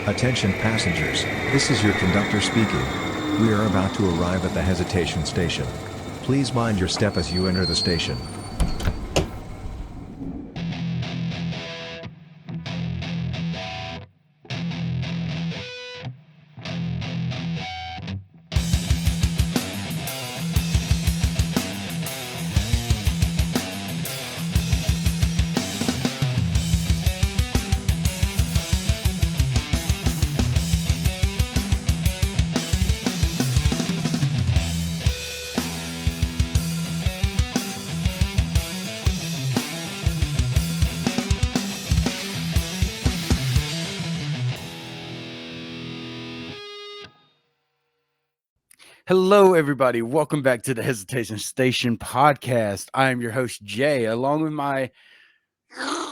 Attention passengers, this is your conductor speaking. We are about to arrive at the hesitation station. Please mind your step as you enter the station. Hello, everybody. Welcome back to the Hesitation Station podcast. I am your host, Jay, along with my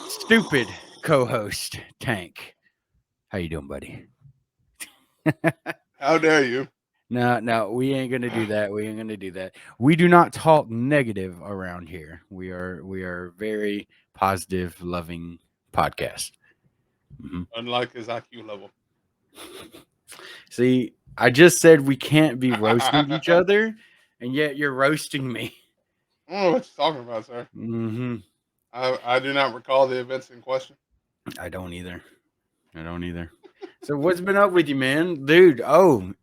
stupid co-host, Tank. How you doing, buddy? How dare you? No, we ain't gonna do that. We ain't gonna do that. We do not talk negative around here. We are very positive, loving podcast. Mhm. Unlike his IQ level. See, I just said we can't be roasting each other, and yet you're roasting me. I don't know what you're talking about, sir. Hmm I do not recall the events in question. I don't either. I don't either. So what's been up with you, man? Dude,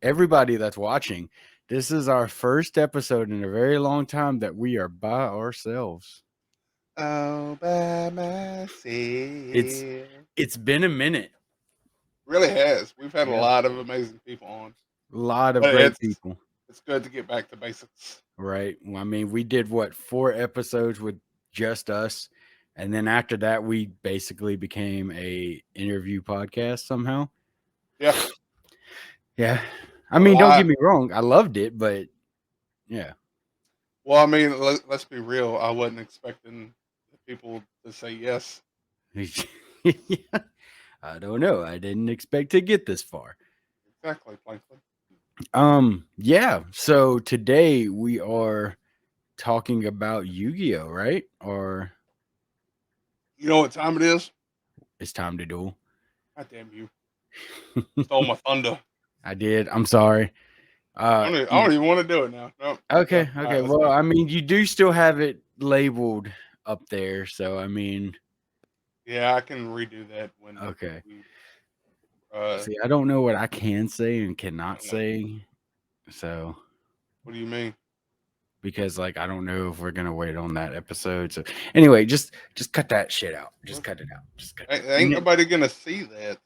everybody that's watching. This is our first episode in a very long time that we are by ourselves. Oh, by It's myself. it's been a minute. Really has. We've had a Yeah. lot of amazing people on. A lot of But great it's people. it's good to get back to basics. Right. Well, I mean, we did what, 4 episodes with just us. And then after that, we basically became a interview podcast somehow. Yeah. Yeah. I A mean, don't get lot. me wrong. I loved it, but yeah. Well, I mean, let's be real. I wasn't expecting the people to say yes. I don't know. I didn't expect to get this far. Exactly, Plankton. Yeah. So today we are talking about Yu-Gi-Oh, right? Or You know what time it is? it's time to duel. God damn you. Stole my thunder. I did. I'm sorry. I don't even want to do it now. No. Okay. Okay, All right, okay. let's Well, go. I mean, you do still have it labeled up there, so I mean, Yeah, I can redo that when okay. we See, I don't know what I can say and cannot no. say, so What do you mean? because like I don't know if we're gonna wait on that episode. So anyway, just cut that shit out. Just What? cut it out. Just cut it. Ain't nobody gonna see that.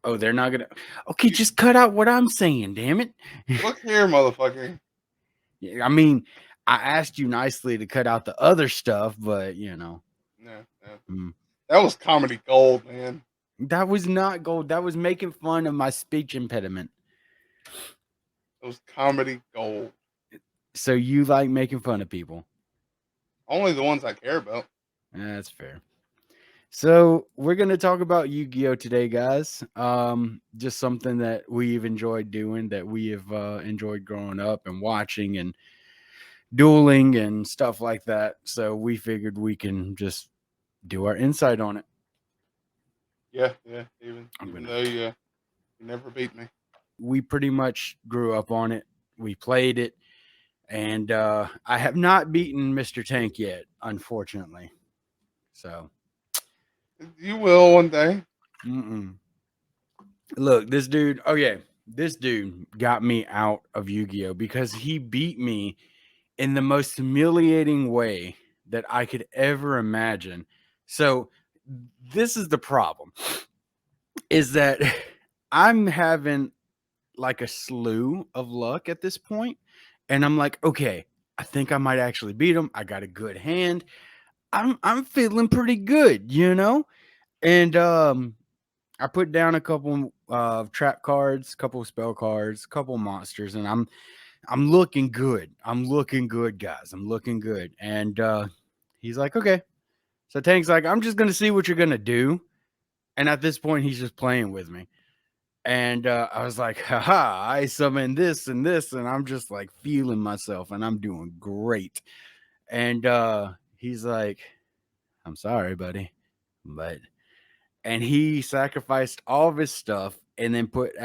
Oh, they're not gonna. Okay, just cut out what I'm saying. Damn it. Look here, motherfucker. I mean, I asked you nicely to cut out the other stuff, but you know, No, no. mm, That was comedy gold, man. that was not gold. That was making fun of my speech impediment. It was comedy gold. So you like making fun of people? Only the ones I care about. That's fair. So we're gonna talk about Yu-Gi-Oh today, guys. Just something that we've enjoyed doing, that we have enjoyed growing up and watching and dueling and stuff like that. So we figured we can just do our insight on it. Yeah, yeah. Even I'm even gonna. though you never beat me. We pretty much grew up on it. We played it, and I have not beaten Mr. Tank yet, unfortunately. So, You will one day. mm-mm. Look, this dude. Oh yeah, this dude got me out of Yu-Gi-Oh because he beat me in the most humiliating way that I could ever imagine. So, this is the problem: is that I'm having like a slew of luck at this point, and I'm like, okay, I think I might actually beat him. I got a good hand. I'm feeling pretty good, you know? And I put down a couple trap cards, couple spell cards, couple monsters, and I'm looking good. I'm looking good, guys. I'm looking good. And he's like, okay. So Tank's like, I'm just gonna see what you're gonna do. And at this point, he's just playing with me. And I was like, haha, I summoned this and this, and I'm just like feeling myself and I'm doing great. And he's like, I'm sorry, buddy. But and he sacrificed all of his stuff and then put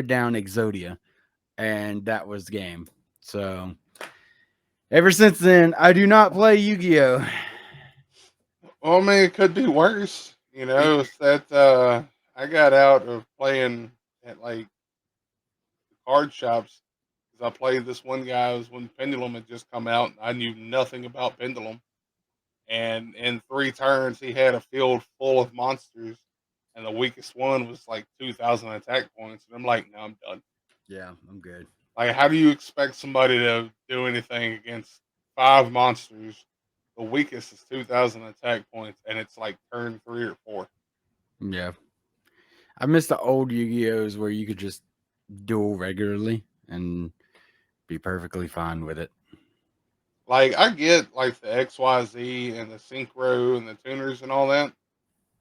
down Exodia, and that was the game. So ever since then, I do not play Yu-Gi-Oh. Well, I mean, it could be worse. You know, it's that I got out of playing at like card shops because I played this one guy. It was when Pendulum had just come out, and I knew nothing about Pendulum. And in 3 turns, he had a field full of monsters, and the weakest one was like 2,000 attack points. And I'm like, no, I'm done. Yeah, I'm good. Like, how do you expect somebody to do anything against 5 monsters? The weakest is 2,000 attack points, and it's like turn 3 or 4. Yeah, I miss the old Yu-Gi-Ohs where you could just duel regularly and be perfectly fine with it. Like, I get like the XYZ and the synchro and the tuners and all that.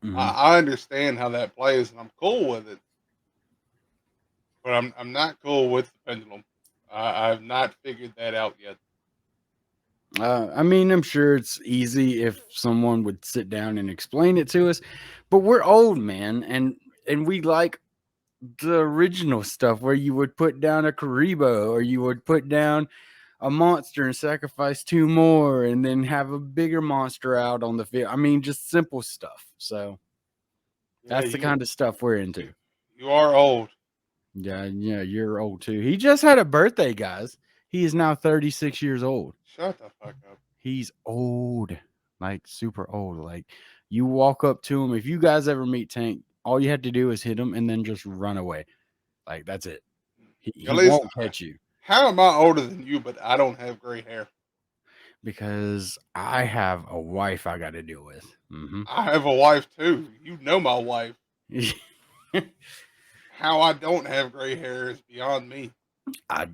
Hmm. I understand how that plays, and I'm cool with it. But I'm not cool with the pendulum. I've not figured that out yet. I mean, I'm sure it's easy if someone would sit down and explain it to us, but we're old, man, and we like the original stuff where you would put down a Karibo or you would put down a monster and sacrifice 2 more and then have a bigger monster out on the field. I mean, just simple stuff. So Yeah, that's the kind of stuff we're you into. you are old. Yeah, yeah, you're old too. He just had a birthday, guys. He is now 36 years old. Shut the fuck up. He's old, like super old. Like you walk up to him. If you guys ever meet Tank, all you have to do is hit him and then just run away. Like that's it. At He least, won't catch you how am I older than you, but I don't have gray hair? because I have a wife I got to deal with. I have a wife too. You know my wife. How I don't have gray hair is beyond me. I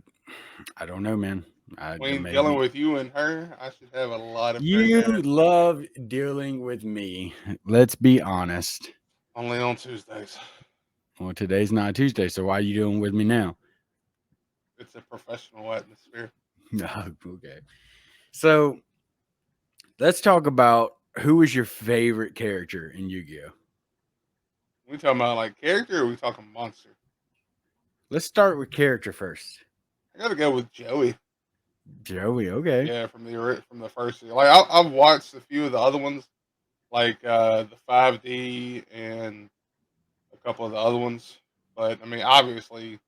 I don't know, man. Between dealing Maybe with you and her, I should have a lot of gray you hair. love dealing with me. Let's be honest. Only on Tuesdays. Well, today's not Tuesday, so why are you dealing with me now? It's a professional atmosphere. Okay. So let's talk about who is your favorite character in Yu-Gi-Oh. We talking about like character, or we talking monster? Let's start with character first. I gotta go with Joey. Joey, okay. Yeah, from the first year. Like I've watched a few of the other ones, like the 5D and a couple of the other ones. But I mean, obviously,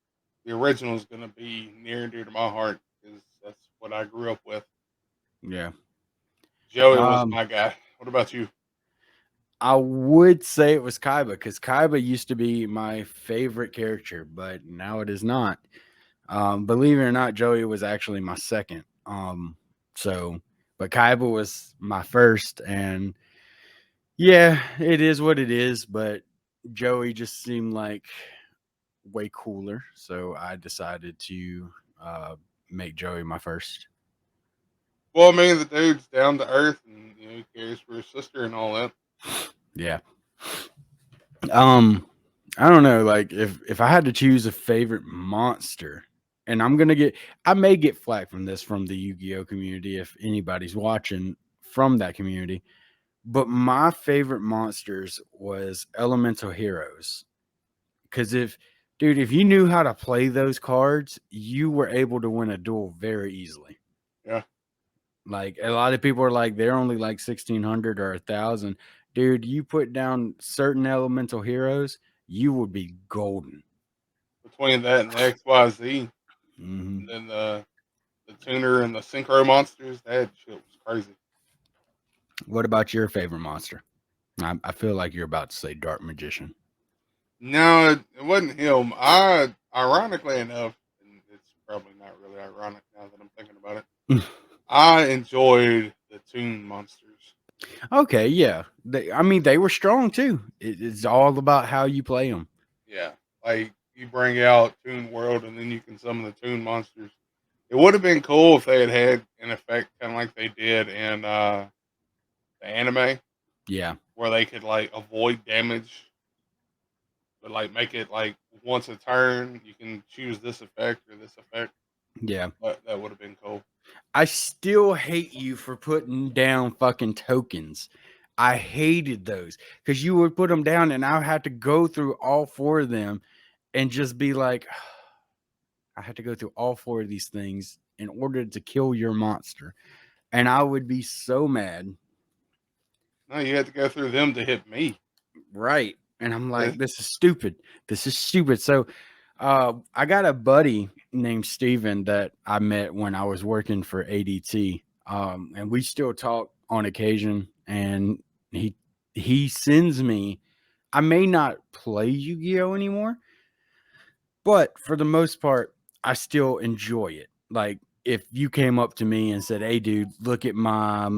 the original is gonna be near and dear to my heart because that's what I grew up with. Yeah. Joey was Um, my guy. What about you? I would say it was Kaiba because Kaiba used to be my favorite character, but now it is not. Believe it or not, Joey was actually my second. But Kaiba was my first, and yeah, it is what it is. But Joey just seemed like way cooler, so I decided to uh, make Joey my first. Well, I mean, the dude's down to earth and he cares for his sister and all that. Yeah. Um, I don't know. Like, if I had to choose a favorite monster, and I may get flack from this from the Yu-Gi-Oh community if anybody's watching from that community. But my favorite monsters was Elemental Heroes. Because if you knew how to play those cards, you were able to win a duel very easily. Yeah. Like a lot of people are like, they're only like 1,600 or 1,000. Dude, you put down certain elemental heroes, you would be golden. Between that and the XYZ, Hmm. and then the tuner and the synchro monsters, that shit was crazy. What about your favorite monster? I feel like you're about to say Dark Magician. No, it wasn't him. I, ironically enough, and it's probably not really ironic now that I'm thinking about it, I enjoyed the Toon Monsters. Okay, yeah. I mean, they were strong too. It's all about how you play them. Yeah, like you bring out Toon World and then you can summon the Toon Monsters. It would have been cool if they had had an effect kind of like they did in the anime, Yeah, where they could like avoid damage, but like make it like once a turn you can choose this effect or this effect. yeah. But that would have been cool. I still hate you for putting down fucking tokens. I hated those because you would put them down and I would have to go through all 4 of them and just be like, I had to go through all 4 of these things in order to kill your monster. And I would be so mad. No, you had to go through them to hit me. Right. And I'm Yeah. like, this is stupid. This is stupid. So I got a buddy named Steven that I met when I was working for ADT. And we still talk on occasion. And he sends me, I may not play Yu-Gi-Oh anymore, but for the most part, I still enjoy it. Like if you came up to me and said, "Hey, dude, look at my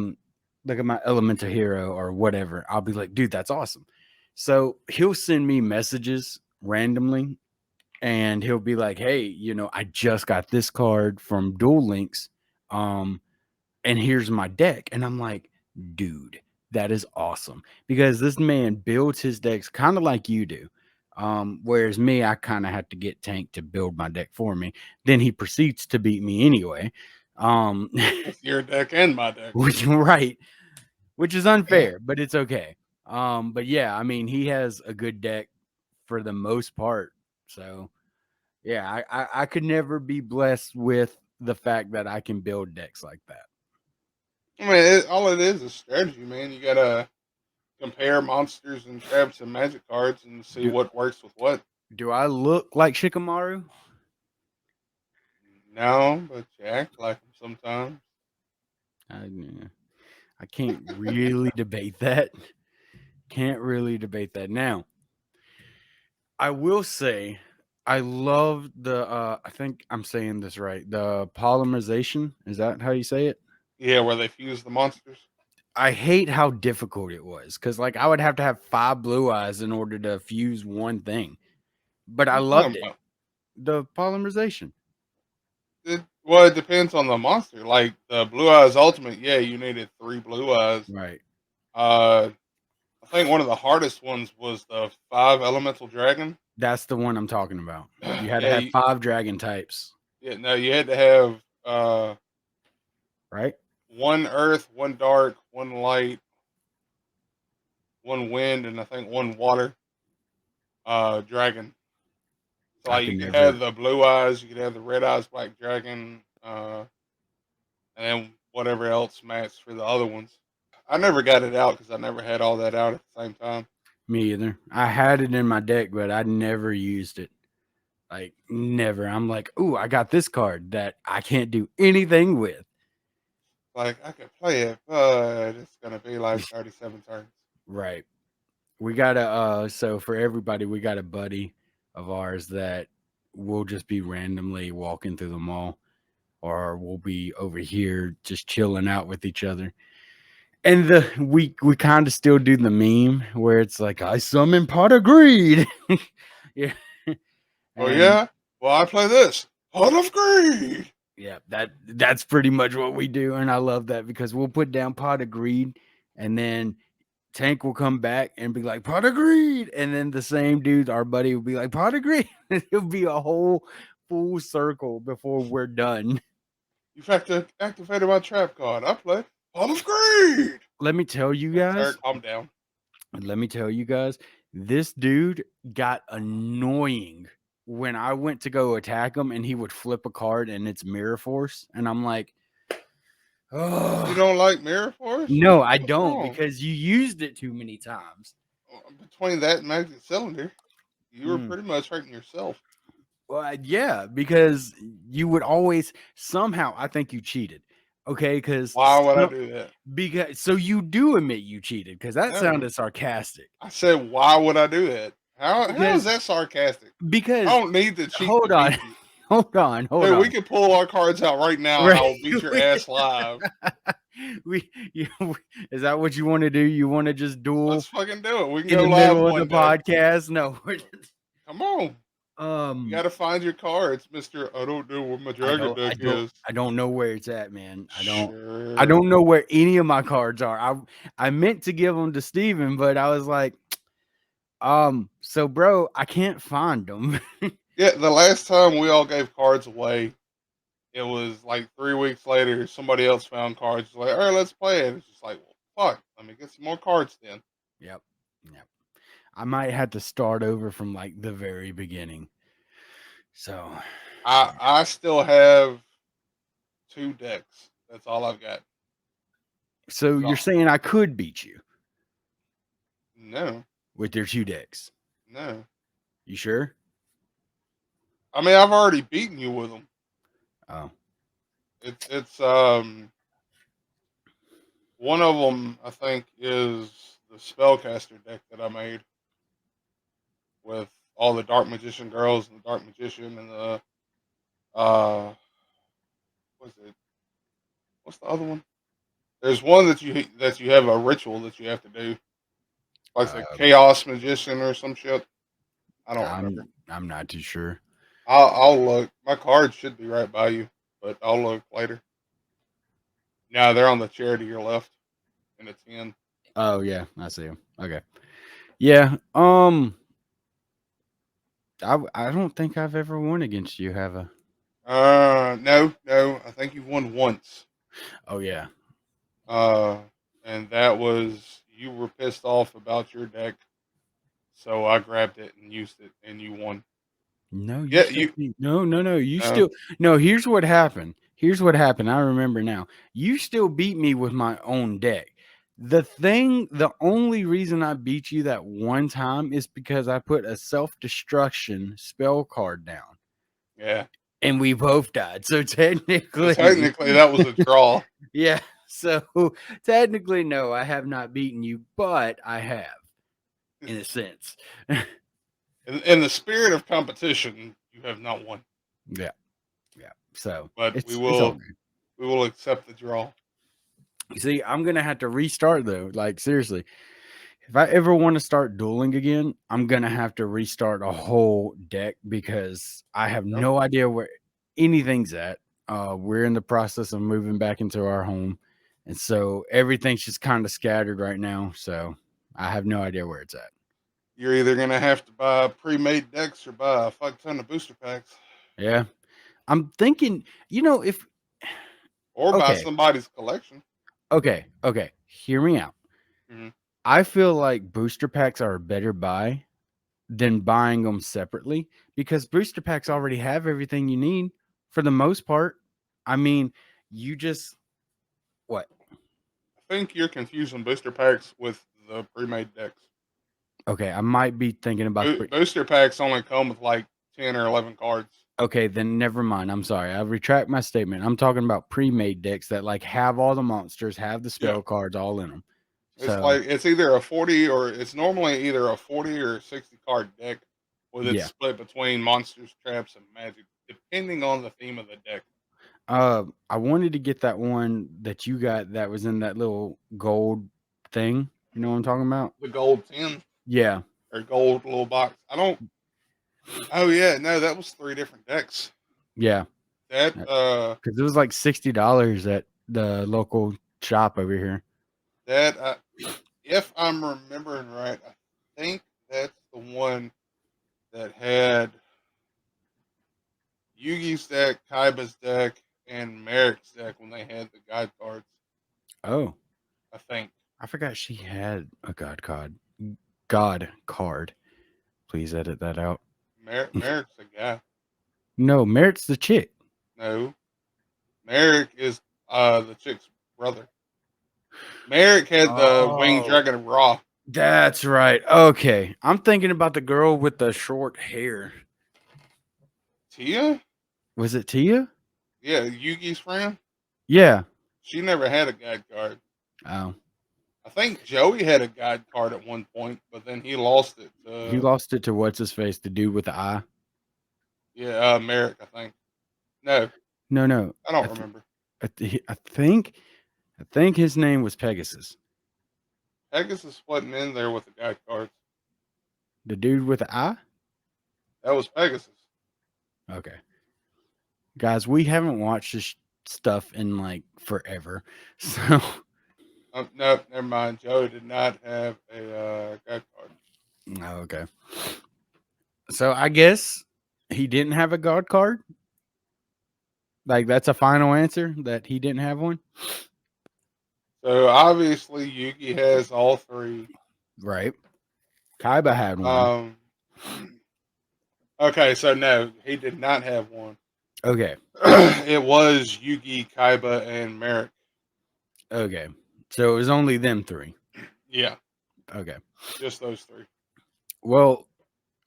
elemental hero or whatever," I'll be like, "Dude, that's awesome." So he'll send me messages randomly, and he'll be like, "Hey, I just got this card from Duel Links. Um, and here's my deck." And I'm like, dude, that is awesome because this man builds his decks kind of like you do. Whereas me, I kind of had to get Tank to build my deck for me. Then he proceeds to beat me anyway. Um, With your deck and my deck. right, which is unfair, but it's okay. But yeah, I mean, he has a good deck for the most part. So yeah, I could never be blessed with the fact that I can build decks like that. I mean, all it is strategy, man. You gotta compare monsters and grab some magic cards and see Do, what works with what. do I look like Shikamaru? No, but you act like them sometimes. Yeah, I can't really debate that. Can't really debate that. Now, I will say I love the I think I'm saying this right. The polymerization. Is that how you say it? Yeah, where they fuse the monsters. I hate how difficult it was because like I would have to have 5 blue eyes in order to fuse one thing. But What I are you talking loved it. about? The polymerization. Well, it depends on the monster. Like the Blue Eyes Ultimate, yeah, you needed 3 blue eyes. Right. Uh, I think one of the hardest ones was the 5 elemental dragon. That's the one I'm talking about. You had to Yeah, have 5 dragon types, yeah. No, you had to have right? 1 earth, 1 dark, 1 light, 1 wind, and I think 1 water dragon. So I like could you could never. have the blue eyes, you could have the red eyes black dragon, and then whatever else matched for the other ones. I never got it out because I never had all that out at the same time. Me either. I had it in my deck, but I never used it. Like never. I'm like, ooh, I got this card that I can't do anything with. Like I could play it, but it's gonna be like 37 turns. Right. We got so for everybody, we got a buddy of ours that will just be randomly walking through the mall, or we'll be over here just chilling out with each other. And we kind of still do the meme where it's like I summon pot of greed. Yeah. Oh And yeah, well I play this Pot of Greed. yeah, that's pretty much what we do, and I love that because we'll put down pot of greed, and then Tank will come back and be like pot of greed, and then the same dude, our buddy, will be like pot of greed. It'll be a whole full circle before we're done. You've activated my trap card. I play Pot of Greed. Let me tell you Like, sir, guys. calm down. Let me tell you guys. This dude got annoying when I went to go attack him, and he would flip a card, and it's Mirror Force, and I'm like, You oh. don't like Mirror Force? No, I What's don't wrong? because you used it too many times. Between that and Magic Cylinder, you were Mm. pretty much hurting yourself. Well, yeah, because you would always somehow. I think you cheated. Okay, Why would I do that? because so you do admit you cheated because that No. sounded sarcastic. I said, why would I do that? How is Because that sarcastic? because I don't need to cheat to hold on, beat you. hold Dude, we on. can pull our cards out right now and I Right, will beat your ass live. you, is that what you want to do? You want to just duel Let's fucking do it. We can in go the live middle of the one day. podcast? No. Come on. You gotta find your cards, Mr. I don't know where my dragon deck is. I don't know where it's at, man. I Sure. don't know where any of my cards are. I meant to give them to Steven, but I was like, so bro, I can't find them. Yeah, the last time we all gave cards away, it was like 3 weeks later. Somebody else found cards. Like, all right, let's play it. It's just like, well, fuck. Let me get some more cards then. Yep. I might have to start over from like the very beginning. So, I still have 2 decks. That's all I've got. so That's you're all. saying I could beat you No, with your 2 decks? no. You sure? I mean, I've already beaten you with them. Oh, It's one of them. I think is the spellcaster deck that I made with all the dark magician girls and the dark magician and the what's it? What's the other one? There's one that you have a ritual that you have to do, like the um, chaos magician or some shit. I don't remember. I'm not too sure. I'll look. My card should be right by you, but I'll look later. Now they're on the chair to your left, and it's in. Oh yeah, I see him. Okay. Yeah. I don't think I've ever won against you, have I? No, no. I think you won once. Oh yeah. Uh, and that was you were pissed off about your deck, so I grabbed it and used it, and you won. No, you Yeah, still beat. No, no, no. You no, still. No. Here's what happened. Here's what happened. I remember now. You still beat me with my own deck. The only reason I beat you that one time is because I put a self destruction spell card down, yeah. and we both died. So So technically, technically, that was a draw. yeah. So technically, no, I have not beaten you, but I have, in a sense. In the spirit of competition, you have not won, Yeah, yeah. So but it's all good. we will accept the draw. You see, I'm gonna have to restart though. Like seriously, if I ever want to start dueling again, I'm gonna have to restart a whole deck because I have Yep. no idea where anything's at. We're in the process of moving back into our home, and so everything's just kind of scattered right now. So I have no idea where it's at. You're either gonna have to buy pre-made decks or buy a fuck ton of booster packs, Yeah, I'm thinking. If or buy okay, somebody's collection. okay, hear me out. Hmm. I feel like booster packs are a better buy than buying them separately because booster packs already have everything you need for the most part. I mean, you just what? I think you're confusing booster packs with the pre-made decks. Okay, I might be thinking about the Booster packs only come with like 10 or 11 cards. okay, then never mind. I'm sorry. I retract my statement. I'm talking about pre-made decks that like have all the monsters, have the Yeah, spell cards all in them. it's So, like it's either a 40 or it's normally either a 40 or a 60 card deck, with it yeah. split between monsters, traps, and magic, depending on the theme of the deck. I wanted to get that one that you got that was in that little gold thing. You know what I'm talking about? The gold 10 Yeah. or gold little box. I don't. Oh yeah, no, that was 3 different decks. Yeah. That Because it was like $60 at the local shop over here. that if I'm remembering right, I think that's the one that had Yugi's deck, Kaiba's deck, and Merrick's deck when they had the guide cards. Oh, I think I forgot she had a god card. God card. Please edit that out. Merrick's a guy. No, Merit's the chick. No, Merrick is the chick's brother. Merrick had the winged Oh, dragon of Ra. that's right. Okay. I'm thinking about the girl with the short hair. Tia? Was it Tia? Yeah, Yugi's friend. Yeah. She never had a guide card. Oh, I think Joey had a guide card at one point, but then he lost it he to lost it to what's his face, the dude with the eye. yeah, Merrick, I think. No, No, no. I don't remember. I think his name was Pegasus. Pegasus wasn't in there with the guide cards. The dude with the eye? That was Pegasus. Okay. Guys, we haven't watched this stuff in like forever. So, No, never mind. Joey did not have a guide card. oh, okay. So I guess he didn't have a guard card. Like that's a final answer that he didn't have one. So obviously Yugi has all 3. Right. Kaiba had one. Um, Okay, so no, he did not have one. Okay. It was Yugi, Kaiba, and Merrick. Okay. So it was only them three. Yeah, Okay. just those three. Well,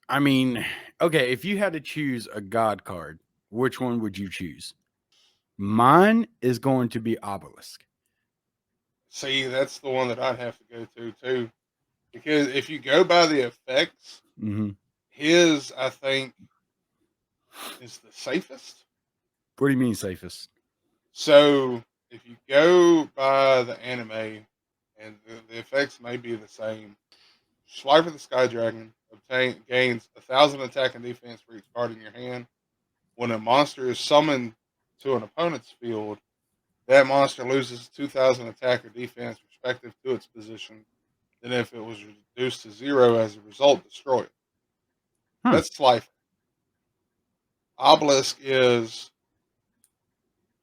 I mean, okay, if you had to choose a god card, which one would you choose? Mine is going to be Obelisk. See, that's the one that I'd have to go to too, because if you go by the effects, Mm-hmm. his I think is the safest. What do you mean safest? So if you go by the anime, and the effects may be the same, Swiper the Sky Dragon gains 1,000 attack and defense for each card in your hand. When a monster is summoned to an opponent's field, that monster loses 2,000 attack or defense respective to its position. Then, if it was reduced to 0 as a result, destroy it. Huh. That's Slifer. Obelisk is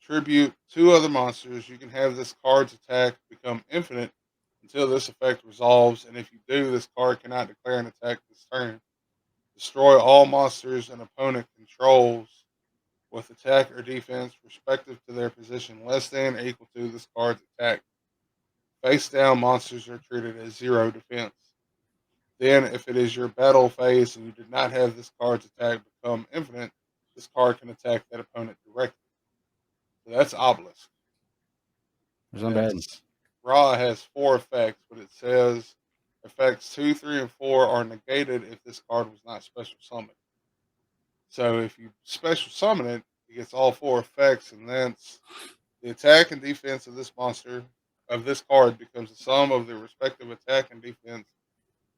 tribute two other monsters. You can have this card's attack become infinite until this effect resolves, and if you do, this card cannot declare an attack this turn. Destroy all monsters an opponent controls with attack or defense respective to their position less than or equal to this card's attack. Face down monsters are treated as 0 defense. Then, if it is your battle phase and you did not have this card's attack become infinite, this card can attack that opponent directly. So that's Obelisk. It's And not then bad. Ra has 4 effects, but it says effects 2, 3, and 4 are negated if this card was not special summoned. So if you special summon it, it gets all 4 effects, and that's the attack and defense of this monster of this card becomes the sum of the respective attack and defense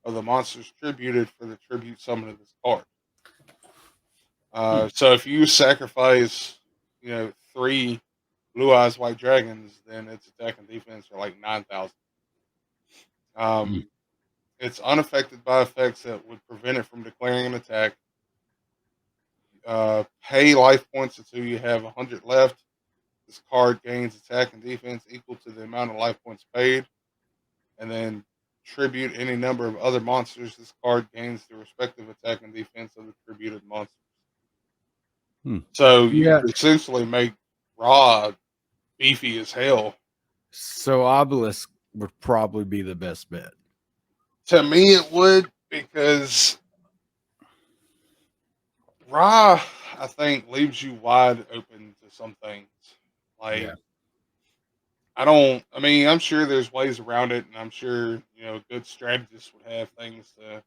of the monsters tributed for the tribute summon of this card. So if you sacrifice, 3 Blue Eyes White Dragons, then its attack and defense are like 9,000. Mm. It's unaffected by effects that would prevent it from declaring an attack. Pay life points until you have 100 left. This card gains attack and defense equal to the amount of life points paid. And then tribute any number of other monsters. This card gains the respective attack and defense of the tributed monsters. Hmm. So you Yeah. could essentially make Ra beefy as hell. So Obelisk would probably be the best bet. To me, it would, because Ra, I think, leaves you wide open to some things. Like, Yeah. I mean, I'm sure there's ways around it, and I'm sure, good strategists would have things to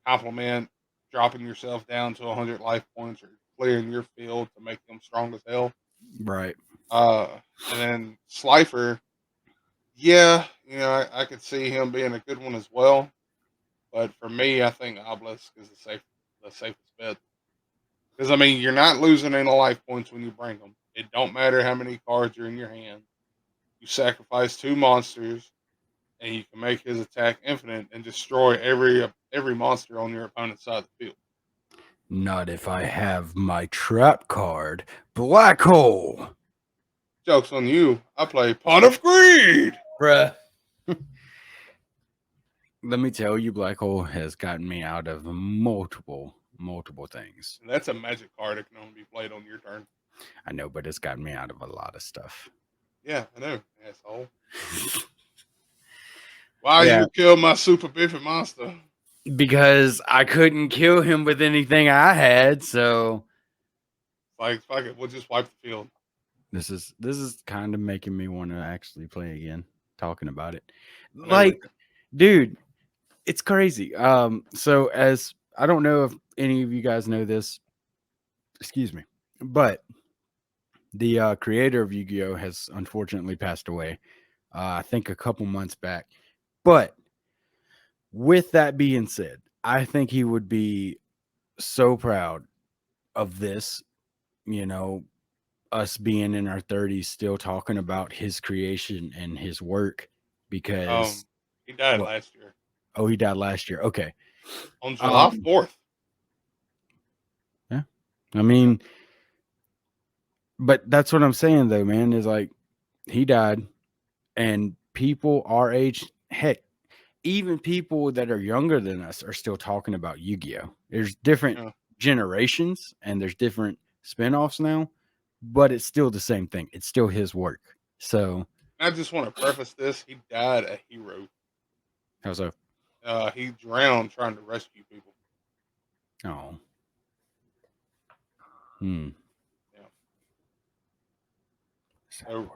complement dropping yourself down to 100 life points or clearing your field to make them strong as hell. Right. And then Slifer, yeah, I could see him being a good one as well. But for me, I think Obelisk is the safest bet. Because, I mean, you're not losing any life points when you bring them. It don't matter how many cards are in your hand. You sacrifice 2 monsters, and you can make his attack infinite and destroy every monster on your opponent's side of the field. Not if I have my trap card, Black Hole. Joke's on you. I play Pawn of Greed. Bruh. Let me tell you, Black Hole has gotten me out of multiple things. And that's a magic card that can only be played on your turn. I know, but it's gotten me out of a lot of stuff. Yeah, I know, asshole. Why Yeah. you kill my super biffy monster? Because I couldn't kill him with anything I had, so Like, fuck it, we'll just wipe the field. this is kind of making me want to actually play again, talking about it. I know, Like, right? dude, it's crazy. So as I don't know if any of you guys know this, excuse me, but the creator of Yu-Gi-Oh has unfortunately passed away. I think a couple months back. But with that being said, I think he would be so proud of this, us being in our 30s still talking about his creation and his work, because He died what? last year Oh, he died last year. Okay. on July 4th. Yeah. I mean, but that's what I'm saying though, man, is like he died, and people our age, heck, even people that are younger than us are still talking about Yu-Gi-Oh. There's different Yeah. generations and there's different spin-offs now, but it's still the same thing. It's still his work. So I just want to preface this: he died a hero. how so? He drowned trying to rescue people. Oh. Yeah. So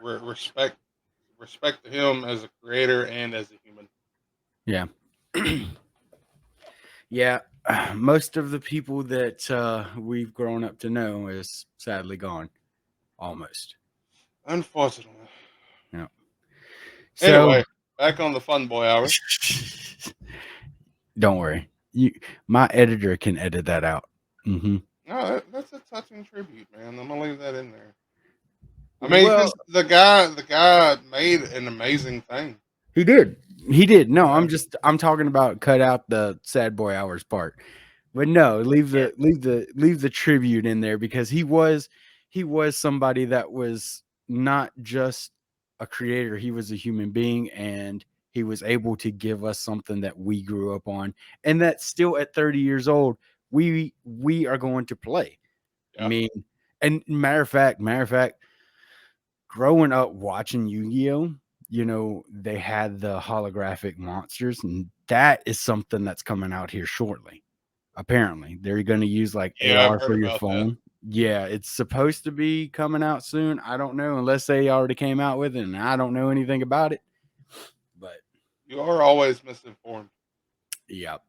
respect to him as a creator and as a human. Yeah. Yeah. Most of the people that we've grown up to know is sadly gone. Almost. Unfortunately. Yeah. Anyway, So back on the fun boy hour. don't worry. My editor can edit that out. Mm-hmm. No, that's a touching tribute, man. I'm gonna leave that in there. I mean, Well, because the guy made an amazing thing. he did. He did. No, Yeah. I'm talking about cut out the sad boy hours part. But no, leave the tribute in there because he was somebody that was not just a creator, he was a human being and he was able to give us something that we grew up on and that still at 30 years old we are going to play. I Yeah. mean, and matter of fact, growing up watching Yu-Gi-Oh, you know, they had the holographic monsters, and that is something that's coming out here shortly. Apparently, they're going to use like Yeah, I've AR heard for your about that. phone. Yeah, it's supposed to be coming out soon. I don't know unless they already came out with it, and I don't know anything about it. But You are always misinformed. yeah, So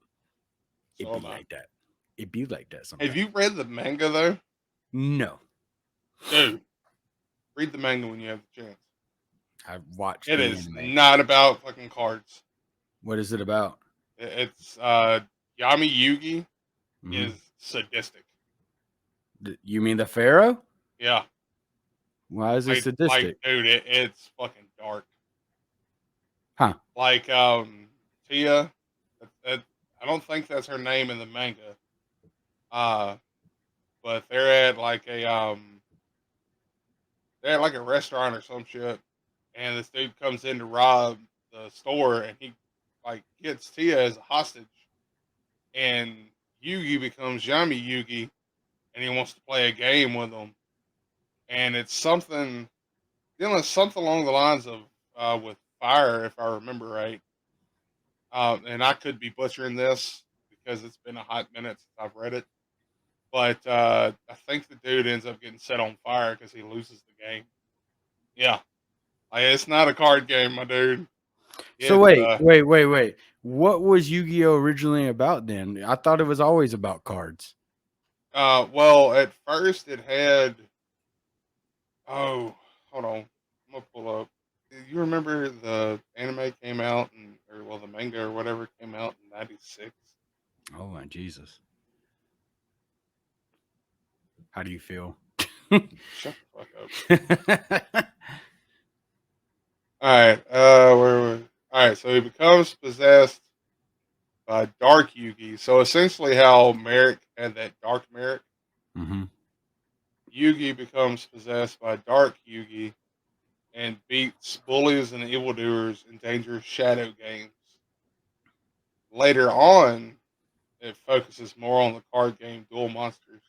it'd be am I. like that. It'd be like that Have sometimes. you read the manga though? No, Dude, read the manga when you have the chance. I've watched It the is anime. not about fucking cards. What is it about? It's Yami Yugi Mhm. is sadistic. You mean the Pharaoh? Yeah. Why is it Like sadistic? dude, it's fucking dark. Huh? Like Tia, I don't think that's her name in the manga. Uh, but they're at like a restaurant or some shit, and this dude comes in to rob the store, and he like gets Tia as a hostage, and Yugi becomes Yami Yugi, and he wants to play a game with him, and it's something along the lines of with fire, if I remember right. And I could be butchering this because it's been a hot minute since I've read it. But I think the dude ends up getting set on fire because he loses the game. Yeah, like, it's not a card game, my dude. So It's wait. What was Yu-Gi-Oh originally about then? I thought it was always about cards. well, at first it had. Oh, hold on, I'm gonna pull up. You remember the anime came out, the manga or whatever came out in '96. Oh my Jesus. How do you feel? Shut the fuck up. All right, all right. So he becomes possessed by Dark Yugi. So essentially, how Merrick had that Dark Merrick, Mm-hmm. Yugi becomes possessed by Dark Yugi and beats bullies and evildoers in dangerous shadow games. Later on, it focuses more on the card game Duel Monsters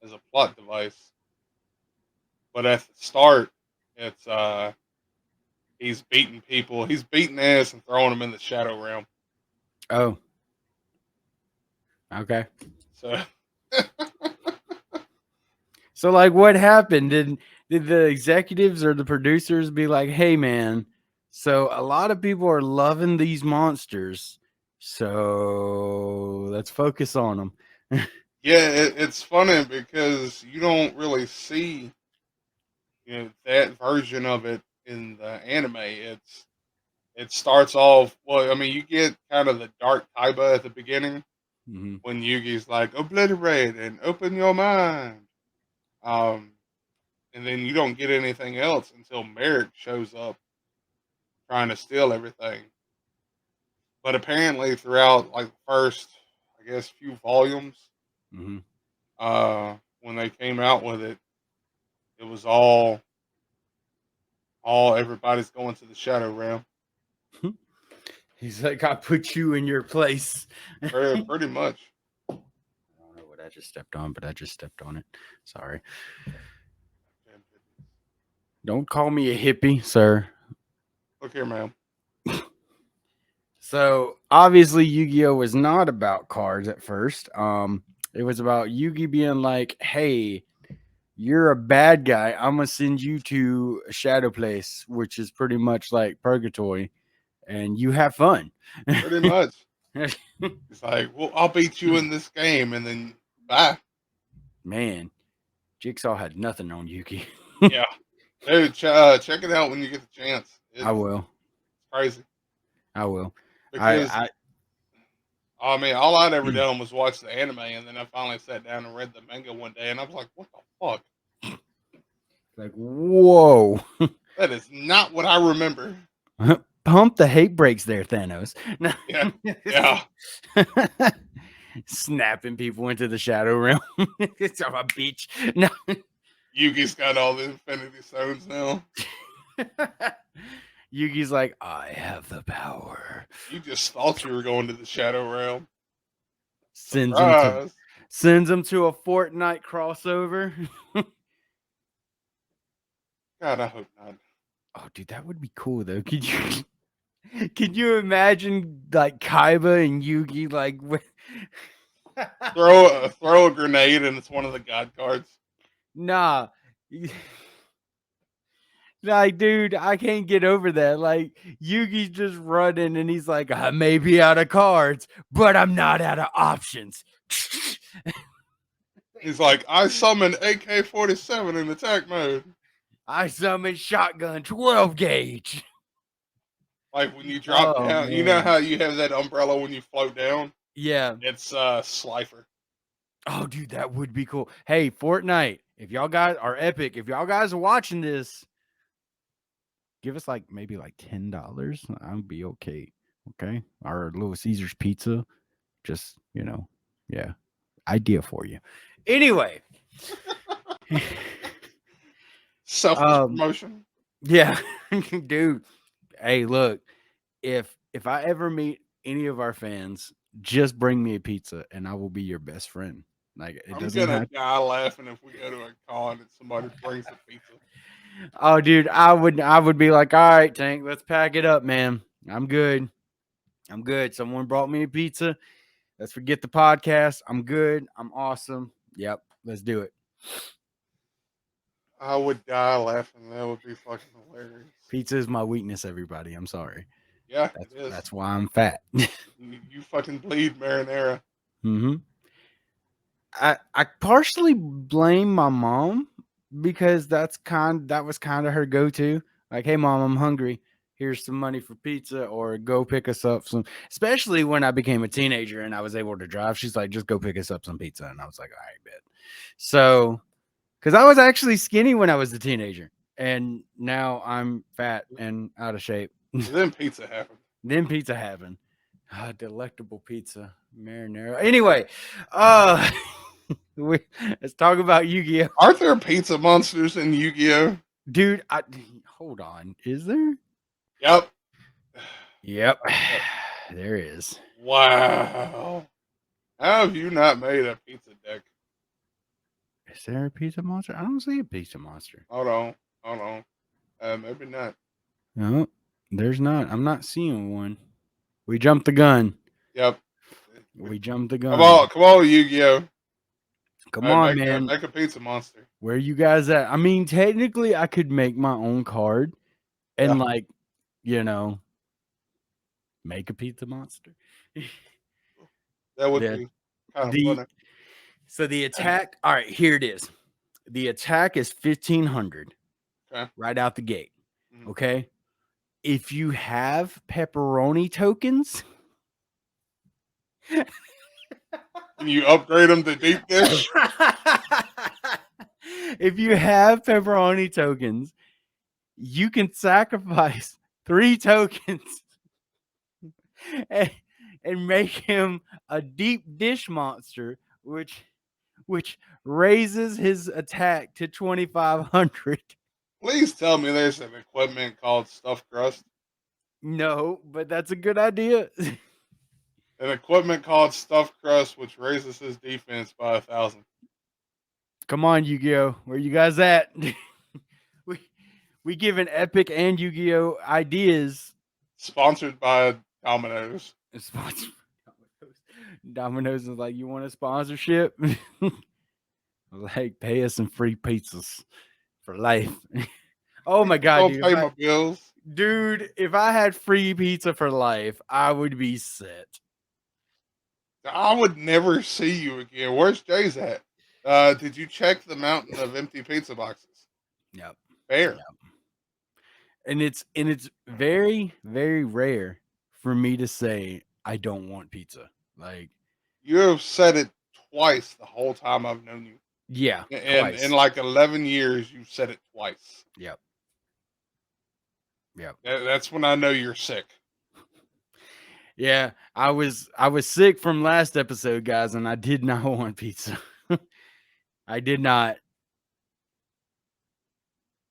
as a plot device. But at the start, it's he's beating people, he's beating ass and throwing them in the shadow realm. Oh, okay. So So like what happened? Did the executives or the producers be like, "Hey man, so a lot of people are loving these monsters. So let's focus on them." yeah, it's funny because you don't really see that version of it in the anime. It starts off well. I mean, you get kind of the dark Taiba at the beginning Mm-hmm. when Yugi's like obliterate and open your mind, um, and then you don't get anything else until Merrick shows up trying to steal everything. But apparently, throughout like the first, I guess, few volumes, Mm-hmm. when they came out with it, it was all everybody's going to the shadow realm. He's like, I put you in your place. Pretty much. I don't know what I just stepped on, but I just stepped on it. Sorry. Don't call me a hippie, sir. Look here, man. So obviously Yu-Gi-Oh was not about cards at first. It was about Yugi being like, "Hey, you're a bad guy. I'm gonna send you to a shadow place, which is pretty much like purgatory, and you have fun." Pretty much. It's like, well, I'll beat you in this game, and then bye. Man, Jigsaw had nothing on Yugi. Yeah, dude, check it out when you get the chance. It's I will. crazy I will. because I I mean, all I'd ever done was watch the anime, and then I finally sat down and read the manga one day, and I was like, what the fuck? like, whoa. That is not what I remember. Pump the hate brakes there, Thanos. Yeah, yeah. Snapping people into the shadow realm. It's a bitch. No. Yugi's got all the Infinity Stones now. Yugi's like, I have the power. You just thought you were going to the Shadow Realm. Sends him to a Fortnite crossover. God, I hope not. Oh, dude, that would be cool though. Could you imagine like Kaiba and Yugi like throw a grenade and it's one of the god cards. Nah. Like, dude, I can't get over that. Like, Yugi's just running and he's like, I may be out of cards, but I'm not out of options. He's like, I summon AK-47 in attack mode. I summon shotgun 12 gauge. Like when you drop down, man. You know how you have that umbrella when you float down? Yeah. It's Slifer. Oh, dude, that would be cool. Hey, Fortnite, if y'all guys are Epic, if y'all guys are watching this, give us like maybe like $10. I'll be okay. Okay. Our Little Caesars pizza. Just, yeah. Idea for you. Anyway. Selfish promotion. Yeah. Dude. Hey, look, if I ever meet any of our fans, just bring me a pizza and I will be your best friend. Like, it I'm gonna die laughing if we go to a con and somebody brings a pizza. Oh, dude, I would be like, all right, Tank, let's pack it up, man. I'm good. Someone brought me a pizza. Let's forget the podcast. I'm good. I'm awesome. Yep, let's do it. I would die laughing. That would be fucking hilarious. Pizza is my weakness, everybody. I'm sorry. Yeah, it is. That's why I'm fat. you fucking bleed marinara. Mm-hmm. I partially blame my mom because that was kind of her go-to. Like, hey, Mom, I'm hungry. Here's some money for pizza, or go pick us up some. Especially when I became a teenager and I was able to drive, she's like, just go pick us up some pizza, and I was like, all right, bet. So, because I was actually skinny when I was a teenager, and now I'm fat and out of shape. Then pizza happened. Delectable pizza marinara. Anyway, let's talk about Yu-Gi-Oh. Aren't there pizza monsters in Yu-Gi-Oh? Dude, hold on. Is there? Yep. There is. Wow. How have you not made a pizza deck? Is there a pizza monster? I don't see a pizza monster. Hold on. Maybe not. No, there's not. I'm not seeing one. We jumped the gun. Yep. We jumped the gun. Come on, Yu-Gi-Oh. Come on, man. Make a pizza monster. Where you guys at? I mean, technically, I could make my own card and make a pizza monster. That would be kind of funny. So the attack, all right, here it is. The attack is 1,500 right out the gate. Mm-hmm. Okay. If you have pepperoni tokens, can you upgrade them to deep dish? If you have pepperoni tokens, you can sacrifice 3 tokens and make him a deep dish monster, which raises his attack to 2,500. Please tell me there's an equipment called stuffed crust. No, but that's a good idea. An equipment called Stuffed Crust, which raises his defense by 1,000. Come on, Yu-Gi-Oh! Where you guys at? we we giving Epic and Yu-Gi-Oh! Ideas. Sponsored by Domino's. It's sponsored by Domino's is like, you want a sponsorship? Like, pay us some free pizzas for life. Oh my god, Don't dude! pay my bills. If I had free pizza for life, I would be set. I would never see you again. Where's Jay's at? Did you check the mountain of empty pizza boxes? Yep. Fair. Yep. And it's very, very rare for me to say I don't want pizza. Like, You have said it twice the whole time I've known you. yeah, And twice. in like 11 years, you've said it twice. Yep. Yep. That's when I know you're sick. Yeah, I was sick from last episode, guys, and I did not want pizza. I did not.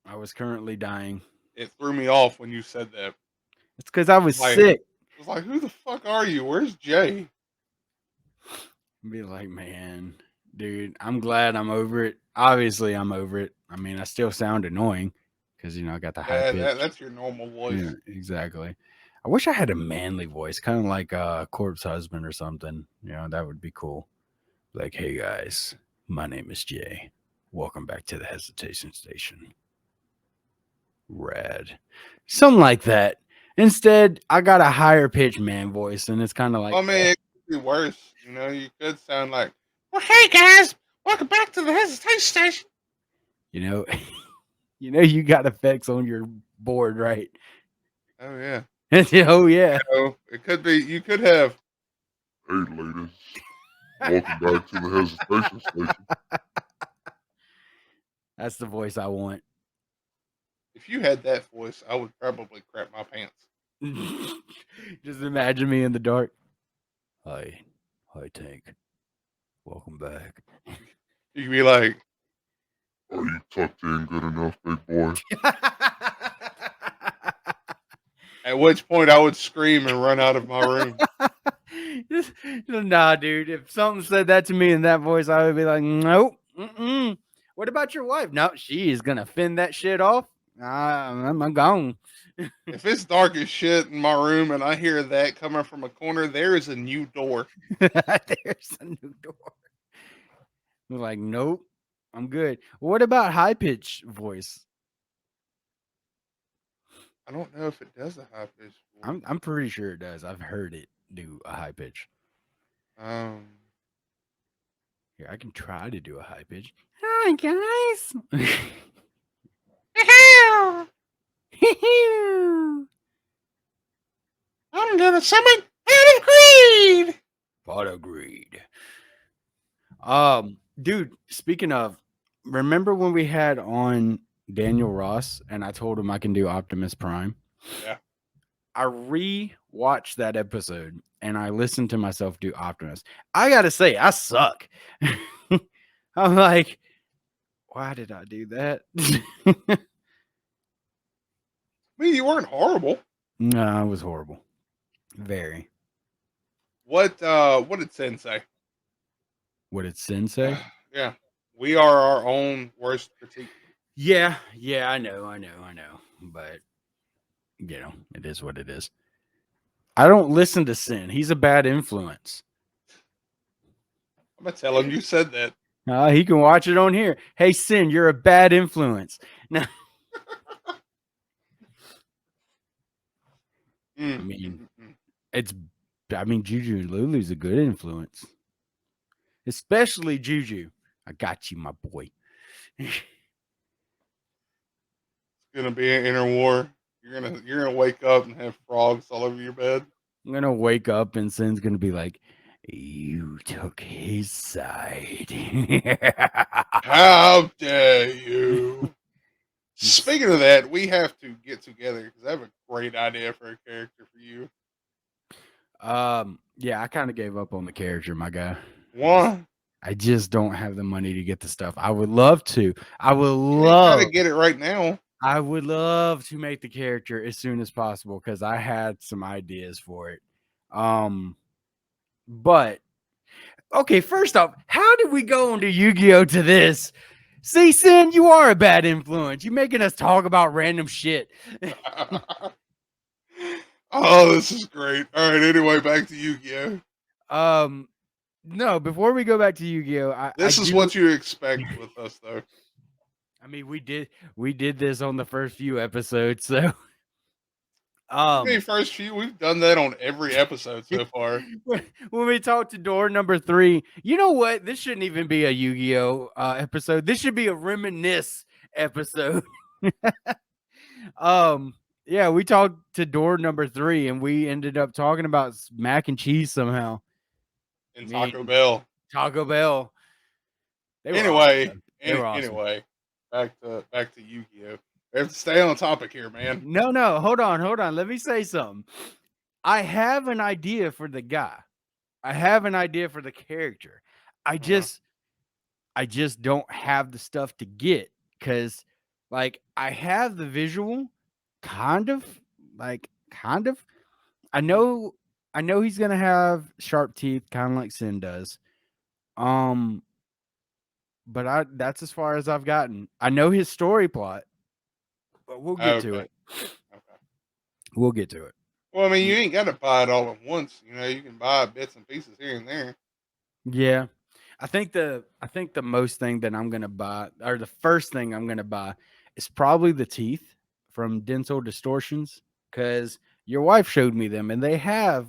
I was currently dying. It threw me off when you said that. It's because I was Like, sick. I was like, who the fuck are you? Where's Jay? Be like, man, dude, I'm glad I'm over it. Obviously, I'm over it. I mean, I still sound annoying because, I got the high pitch. That's your normal voice. Yeah, exactly. I wish I had a manly voice, kind of like a Corpse Husband or something. That would be cool. Like, hey guys, my name is Jay. Welcome back to the Hesitation Station. Rad. Something like that. Instead, I got a higher pitched man voice, and it's kind of like, I mean, it could be worse. You could sound like, well, hey guys, welcome back to the Hesitation Station. you got effects on your board, right? Oh, yeah. Oh, yeah. It could be, you could have, hey ladies, welcome back to the Hesitation Station. That's the voice I want. if you had that voice, I would probably crap my pants. Just imagine me in the dark. Hi, Tank. Welcome back. You could be like, Are you tucked in good enough, big boy? at which point I would scream and run out of my room. Nah, dude. If something said that to me in that voice, I would be like, nope. Mm-mm. What about your wife? No, she is gonna fend that shit off. I'm gone. If it's dark as shit in my room and I hear that coming from a corner, there is a new door. There's a new door. We're like, nope, I'm good. What about high pitch voice? I don't know if it does a high pitch voice. I'm pretty sure it does. I've heard it do a high pitch. Here, I can try to do a high pitch. Hi guys. I'm gonna summon out of greed. Pot of greed. Dude, speaking of, remember when we had on Daniel Ross and I told him I can do Optimus Prime? Yeah. I re-watched that episode and I listened to myself do Optimus. I gotta say, I suck. I'm like, why did I do that? I mean, you weren't horrible. No, it was horrible. Very. What did Sin say? What did Sin say? Yeah. We are our own worst critique. Yeah, I know. But it is what it is. I don't listen to Sin. He's a bad influence. I'm gonna tell him you said that. He can watch it on here. Hey, Sin, you're a bad influence. Now, I mean, Juju and Lulu's a good influence. Especially Juju. I got you, my boy. It's gonna be an inner war. You're gonna wake up and have frogs all over your bed. I'm gonna wake up and Sin's gonna be like, you took his side. How dare you? Speaking of that, we have to get together because I have a great idea for a character for you. Yeah, I kind of gave up on the character, my guy. What? I just don't have the money to get the stuff. I would love to. I would You love gotta get it right now. I would love to make the character as soon as possible because I had some ideas for it. But okay, first off, how did we go into Yu-Gi-Oh to this? See, Sin, you are a bad influence. You're making us talk about random shit. Oh, this is great. All right, anyway, back to Yu-Gi-Oh. No, before we go back to Yu-Gi-Oh, This is what you expect with us, though. I mean, we did this on the first few episodes, so I mean, first few, we've done that on every episode so far. when we talked to door number 3, you know what? This shouldn't even be a Yu-Gi-Oh episode. This should be a reminisce episode. Yeah, we talked to door number 3, and we ended up talking about mac and cheese somehow. In Taco Bell. Taco Bell. They were Anyway, awesome. They were awesome. Anyway, back to Yu-Gi-Oh. We have to stay on topic here, man. No, hold on. Let me say something. I have an idea for the guy. I have an idea for the character. I just don't have the stuff to get, because like I have the visual kind of. I know he's gonna have sharp teeth, kind of like Sin does. But that's as far as I've gotten. I know his story plot, but we'll get to it. Okay. We'll get to it. Well, I mean, you ain't got to buy it all at once. You know, you can buy bits and pieces here and there. Yeah. I think the most thing that I'm gonna buy, or the first thing I'm gonna buy, is probably the teeth from Dental Distortions, because your wife showed me them and they have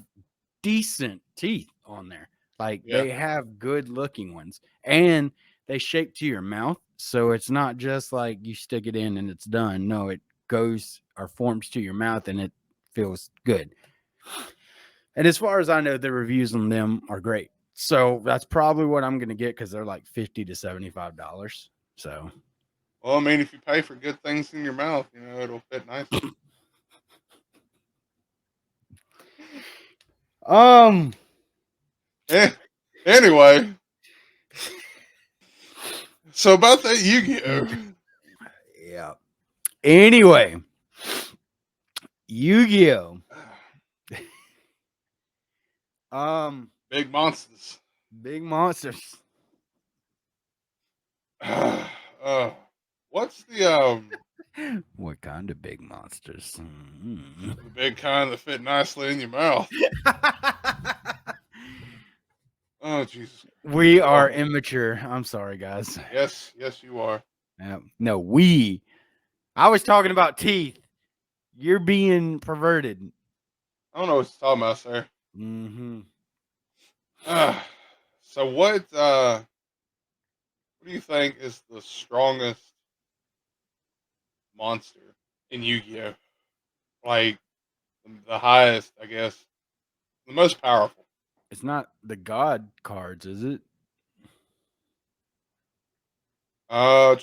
decent teeth on there. Like Yeah. they have good looking ones, and they shape to your mouth, so it's not just like you stick it in and it's done. No, it goes or forms to your mouth and it feels good. And as far as I know, the reviews on them are great. So that's probably what I'm going to get, because they're like $50 to $75. So, Well, I mean, if you pay for good things in your mouth, you know, it'll fit nicely. Anyway, so about that Yu-Gi-Oh. Yeah. Anyway, Yu-Gi-Oh. Big monsters. Big monsters. What's the What kind of big monsters? the big kind that fit nicely in your mouth? Oh, Jesus. We are immature. I'm sorry, guys. Yes, you are. No, I was talking about teeth. You're being perverted. I don't know what you're talking about, sir. Mm-hmm. So what do you think is the strongest monster in Yu-Gi-Oh? Like the highest, I guess, the most powerful. It's not the god cards, is it? Well,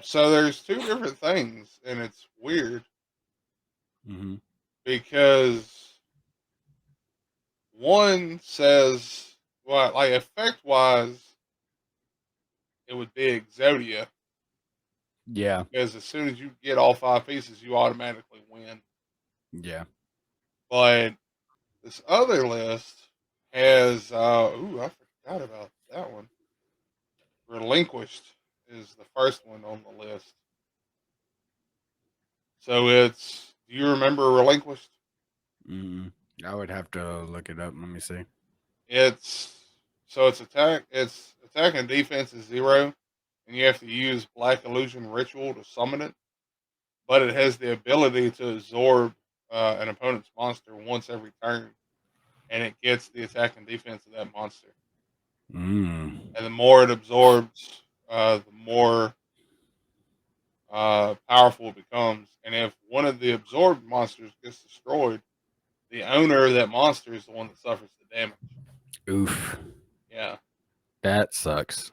so there's two different things, and it's weird Mm-hmm. because one says, well, like effect wise, it would be Exodia, Yeah. because as soon as you get all 5 pieces, you automatically win. Yeah. But this other list has, I forgot about that one. Relinquished is the first one on the list. So it's, do you remember Relinquished? I would have to look it up. Let me see. It's attack and defense is 0, and you have to use Black Illusion Ritual to summon it. But it has the ability to absorb an opponent's monster once every turn, and it gets the attack and defense of that monster. And the more it absorbs, the more powerful it becomes. And if one of the absorbed monsters gets destroyed, the owner of that monster is the one that suffers the damage. Oof. Yeah. That sucks.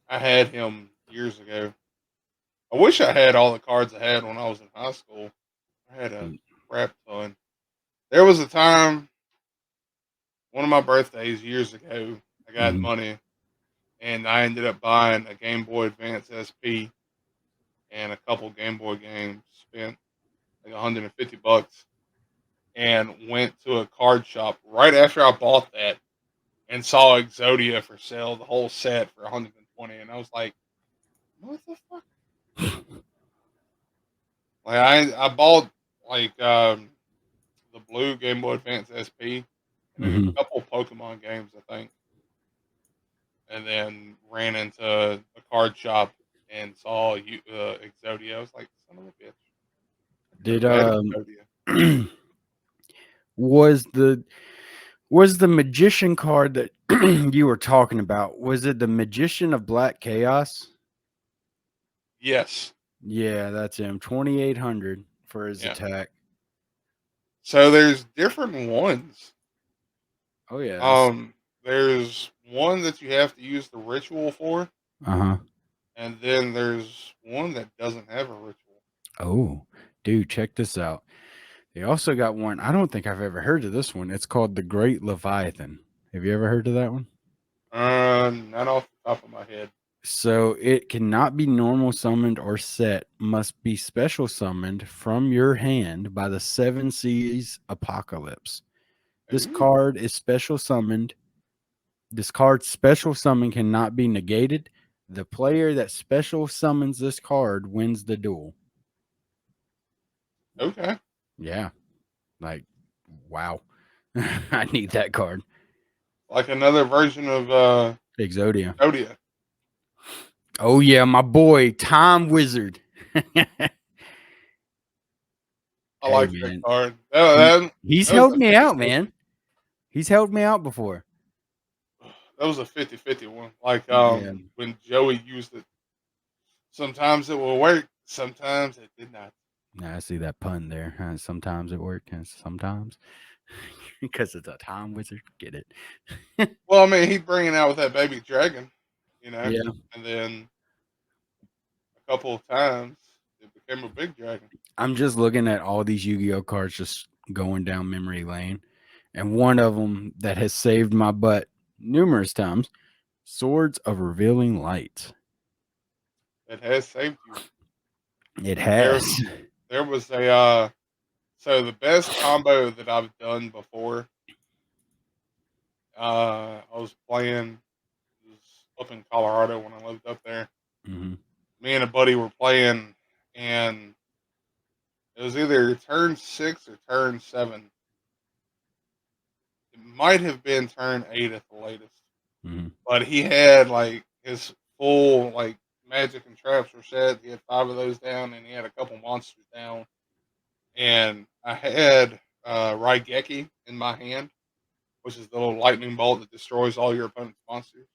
I had him years ago. I wish I had all the cards I had when I was in high school. I had a crap ton. There was a time, one of my birthdays years ago, I got money, and I ended up buying a Game Boy Advance SP and a couple Game Boy games. Spent like $150. and went to a card shop right after I bought that and saw Exodia for sale, the whole set for 120, and I was like, "What the fuck?" Like I bought like the blue Game Boy Advance SP and a Hmm. couple Pokemon games, I think, and then ran into a card shop and saw Exodia. I was like, "Son of a bitch!" I could Did have had Exodia. was the magician card that you were talking about? Was it the Magician of Black Chaos? Yes, Yeah, that's him. 2,800 for his yeah. attack. So there's different ones. Oh yeah. There's one that you have to use the ritual for, Uh-huh. and then there's one that doesn't have a ritual. Oh, dude, check this out. They also got one. I don't think I've ever heard of this one. It's called the Great Leviathan. Have you ever heard of that one? Not off the top of my head. So it cannot be normal summoned or set, must be special summoned from your hand by the Seven Seas Apocalypse. This Ooh, card is special summoned. This card's special summon cannot be negated. The player that special summons this card wins the duel. okay. Yeah. Like, wow. I need that card. Like another version of Exodia. Exodia. Oh, yeah. My boy, Time Wizard. I Hey, like that man. card. He's That was helped a me out, 50-50. man. He's helped me out before. That was a 50-50 one. Like Yeah. when Joey used it, sometimes it will work, sometimes it did not. Nah, I see that pun there. Sometimes it works, and sometimes because it's a time wizard. Get it? Well, I mean, he'd bring it out with that baby dragon, you know, Yeah. and then a couple of times it became a big dragon. I'm just looking at all these Yu-Gi-Oh cards just going down memory lane. And one of them that has saved my butt numerous times, Swords of Revealing Light. It has saved you. It There, has. there was a so the best combo that I've done before. I was playing it was up in Colorado when I lived up there. Hmm. Me and a buddy were playing, and it was either turn 6 or turn 7. It might have been turn 8 at the latest. Hmm. But he had like his full like magic and traps were set. He had 5 of those down, and he had a couple monsters down. And I had Raigeki in my hand, which is the little lightning bolt that destroys all your opponent's monsters.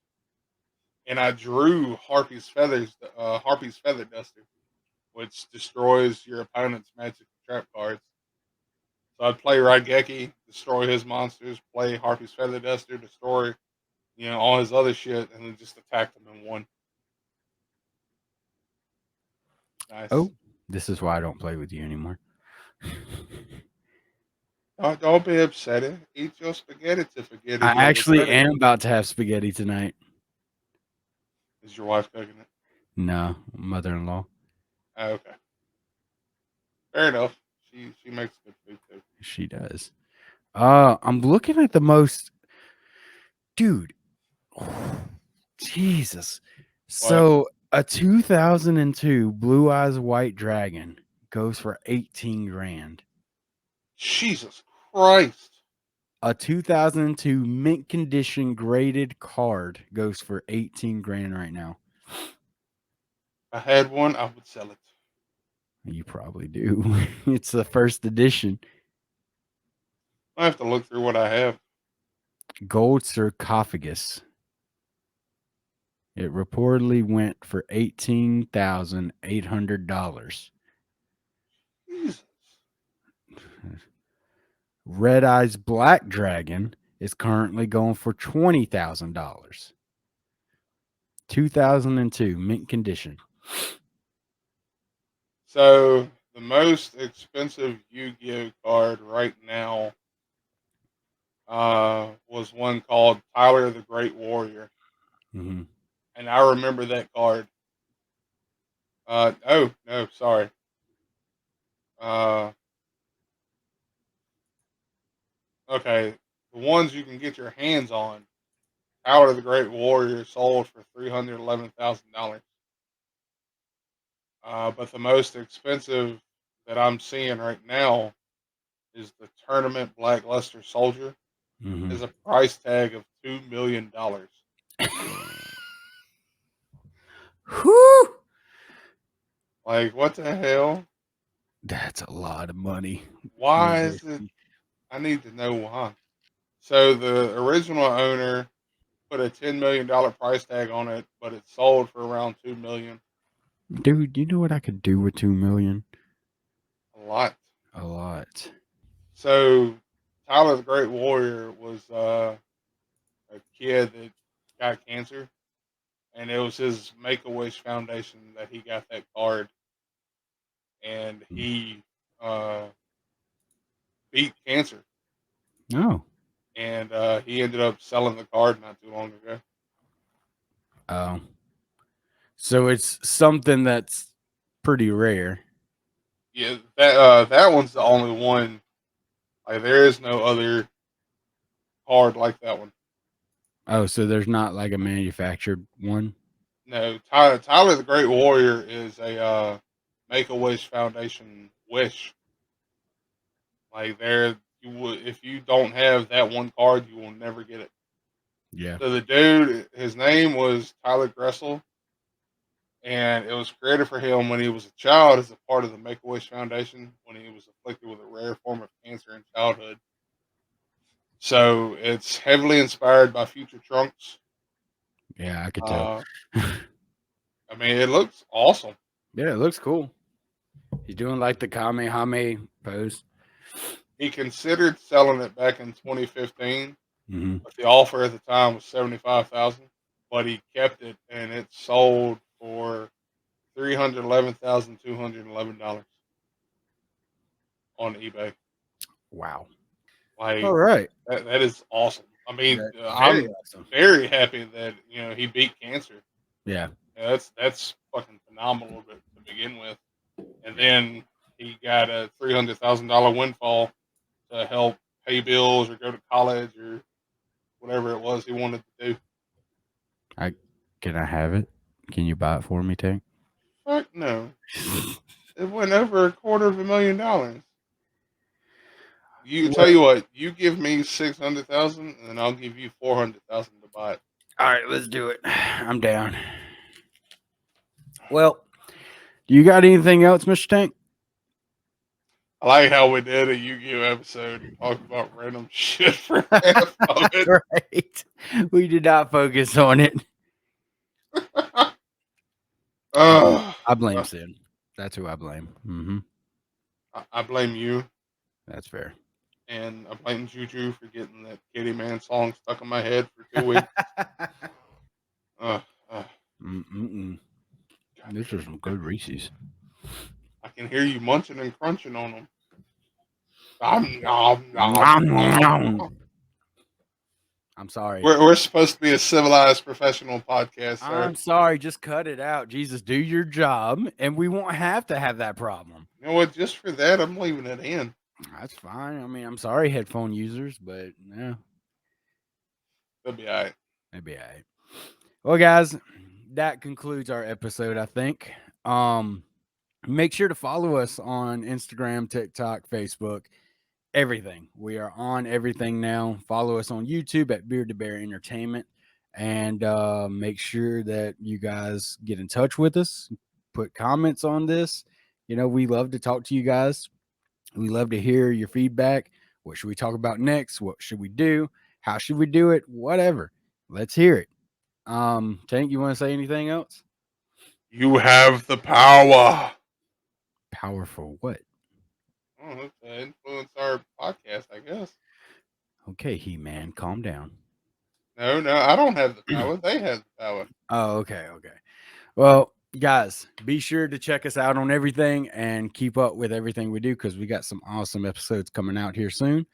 And I drew Harpy's Feather Duster, which destroys your opponent's magic and trap cards. So I'd play Raigeki, destroy his monsters, play Harpy's Feather Duster, destroy all his other shit, and then just attack them in one. Nice. Oh, this is why I don't play with you anymore. Don't be upset. Eat your spaghetti to forget I it. Yeah, actually regret it. am about to have spaghetti tonight. Is your wife cooking it? No, mother-in-law. Oh, okay. Fair enough. She makes good food too. She does. I'm looking at the most, dude. Jesus. What? So a 2002 Blue Eyes White Dragon goes for 18 grand. Jesus Christ. A 2002 mint condition graded card goes for 18 grand right now. If I had one, I would sell it. You probably do. It's the first edition. I have to look through what I have. Gold sarcophagus. It reportedly went for $18,800. Jesus. Red Eyes Black Dragon is currently going for $20,000. 2002 mint condition. So the most expensive Yu-Gi-Oh card right now was one called Tyler the Great Warrior, Mm-hmm. and I remember that card. Oh no, sorry. Uh, Okay, the ones you can get your hands on, Power of the Great Warrior sold for $311,000. But the most expensive that I'm seeing right now is the Tournament Blackluster Soldier. Mm-hmm. Is a price tag of $2 million. Whew! Like, what the hell? That's a lot of money. Why is it? I need to know why. So the original owner put a $10 million price tag on it, but it sold for around $2 million. Dude, you know what I could do with $2 million? A lot. A lot. So Tyler the Great Warrior was a kid that got cancer, and it was his Make a Wish Foundation that he got that card, and he uh, beat cancer, Oh. and he ended up selling the card not too long ago. Oh. So it's something that's pretty rare. Yeah, that one's the only one. Like, there is no other card like that one. Oh, so there's not like a manufactured one? No, Tyler the Great Warrior is a Make a Wish Foundation wish. Like, there, you would, if you don't have that one card, you will never get it. Yeah. So the dude, his name was Tyler Gressel, and it was created for him when he was a child as a part of the Make a Wish Foundation when he was afflicted with a rare form of cancer in childhood. So it's heavily inspired by Future Trunks. Yeah, I could tell. I mean, it looks awesome. Yeah, it looks cool. He's doing like the Kamehameha pose. He considered selling it back in 2015, Mm-hmm. but the offer at the time was $75,000. But he kept it, and it sold for $311,211 on eBay. Wow. Like, All right. that is awesome. I mean, Very I'm awesome. very happy that he beat cancer. Yeah. That's fucking phenomenal to begin with, and then he got a $300,000 windfall to help pay bills or go to college or whatever it was he wanted to do. Can I have it? Can you buy it for me, Tank? Fuck no. It went over $250,000. You tell you what, you give me 600,000, and I'll give you 400,000 to buy it. All right, let's do it. I'm down. Well, you got anything else, Mr. Tank? I like how we did a Yu-Gi-Oh episode and talked about random shit for half of it. Right. We did not focus on it. I blame Sid. That's who I blame. Mm-hmm. I blame you, That's fair. and I blame Juju for getting that Kitty Man song stuck in my head for 2 weeks. These are some good Reese's. I can hear you munching and crunching on them. I'm sorry. We're supposed to be a civilized professional podcast, sir. I'm sorry. Just cut it out. Jesus, do your job, and we won't have to have that problem. You know what? Just for that, I'm leaving it in. That's fine. I mean, I'm sorry, headphone users, but yeah, It'll be all right. it'd be all right. Well, guys, that concludes our episode, I think. Make sure to follow us on Instagram, TikTok, Facebook, everything. We are on everything now. Follow us on YouTube at Beard to Bear Entertainment, and make sure that you guys get in touch with us. Put comments on this. We love to talk to you guys. We love to hear your feedback. What should we talk about next? What should we do? How should we do it? Whatever. Let's hear it. Tank, you want to say anything else? You have the power. Power for what? To influence our podcast, I guess. Okay, He-Man, calm down. No, I don't have the power. They have the power. Oh, okay. Well, guys, be sure to check us out on everything and keep up with everything we do because we got some awesome episodes coming out here soon.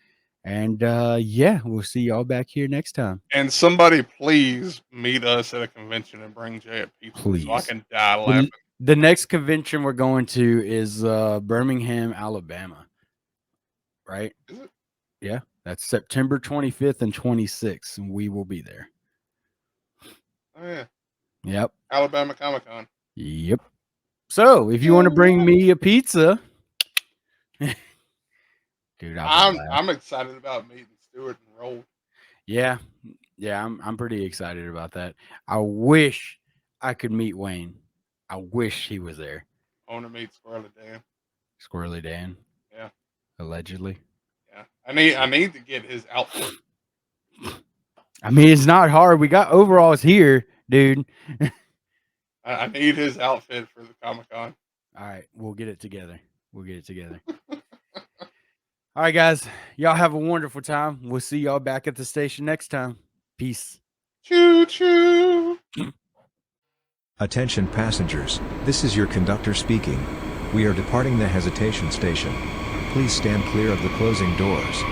And yeah, we'll see y'all back here next time. And somebody please meet us at a convention and bring Jay a pizza Please. so I can die laughing. The next convention we're going to is Birmingham, Alabama. Right? Is it? Yeah. That's September 25th and 26th, and we will be there. Oh yeah, Yep. Alabama Comic Con. Yep. So if you want to bring me a pizza, dude, I'm excited about meeting Stuart and Roll. Yeah, I'm pretty excited about that. I wish I could meet Wayne. I wish he was there. I want to meet Squirrely Dan. Squirrely Dan. Yeah. Allegedly. Yeah. I need to get his outfit. I mean, it's not hard. We got overalls here, dude. I need his outfit for the Comic Con. All right, we'll get it together. All right, guys. Y'all have a wonderful time. We'll see y'all back at the station next time. Peace. Choo choo. Attention passengers, this is your conductor speaking. We are departing the hesitation station. Please stand clear of the closing doors.